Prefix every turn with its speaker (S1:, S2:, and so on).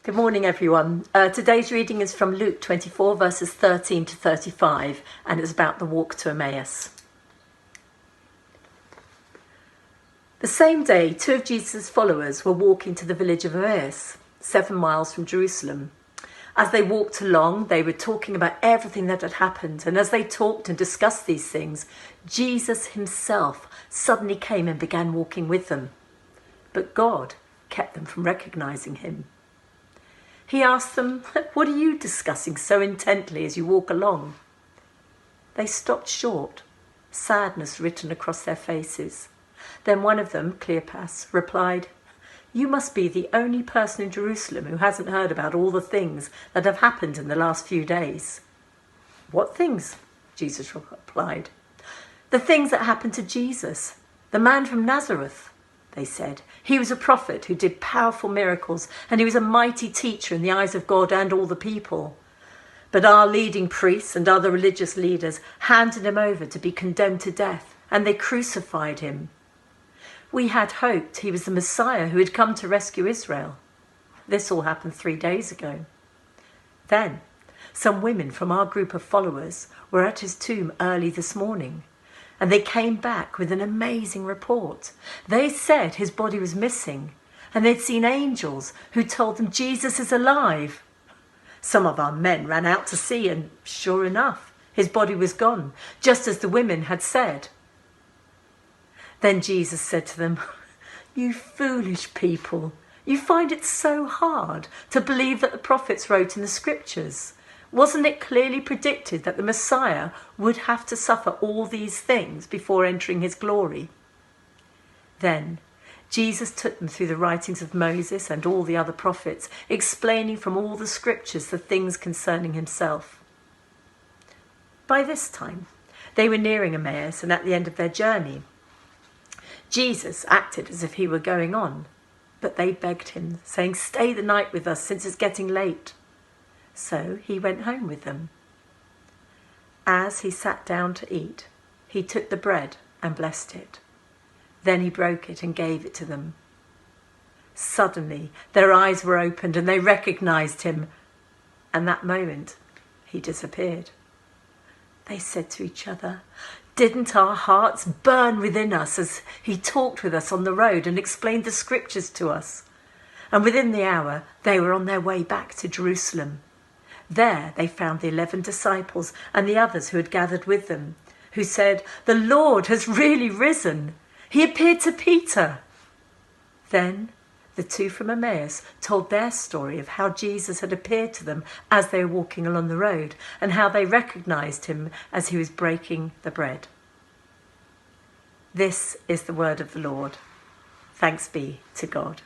S1: Good morning, everyone. Today's reading is from Luke 24, verses 13 to 35, and it's about the walk to Emmaus. The same day, two of Jesus' followers were walking to the village of Emmaus, 7 miles from Jerusalem. As they walked along, they were talking about everything that had happened, and as they talked and discussed these things, Jesus himself suddenly came and began walking with them. But God kept them from recognizing him. He asked them, "What are you discussing so intently as you walk along?" They stopped short, sadness written across their faces. Then one of them, Cleopas, replied, "You must be the only person in Jerusalem who hasn't heard about all the things that have happened in the last few days." "What things?" Jesus replied. "The things that happened to Jesus, the man from Nazareth," they said. "He was a prophet who did powerful miracles, and he was a mighty teacher in the eyes of God and all the people. But our leading priests and other religious leaders handed him over to be condemned to death, and they crucified him. We had hoped he was the Messiah who had come to rescue Israel. This all happened 3 days ago. Then, some women from our group of followers were at his tomb early this morning, and they came back with an amazing report. They said his body was missing, and they'd seen angels who told them Jesus is alive. Some of our men ran out to see, and sure enough, his body was gone, just as the women had said." Then Jesus said to them, "You foolish people, you find it so hard to believe that the prophets wrote in the scriptures. Wasn't it clearly predicted that the Messiah would have to suffer all these things before entering his glory?" Then Jesus took them through the writings of Moses and all the other prophets, explaining from all the scriptures the things concerning himself. By this time, they were nearing Emmaus and at the end of their journey. Jesus acted as if he were going on, but they begged him, saying, "Stay the night with us, since it's getting late." So he went home with them. As he sat down to eat, he took the bread and blessed it. Then he broke it and gave it to them. Suddenly their eyes were opened and they recognized him, and that moment he disappeared. They said to each other, "Didn't our hearts burn within us as he talked with us on the road and explained the scriptures to us?" And within the hour they were on their way back to Jerusalem. There they found the 11 disciples and the others who had gathered with them, who said, "The Lord has really risen. He appeared to Peter." Then the two from Emmaus told their story of how Jesus had appeared to them as they were walking along the road, and how they recognized him as he was breaking the bread. This is the word of the Lord. Thanks be to God.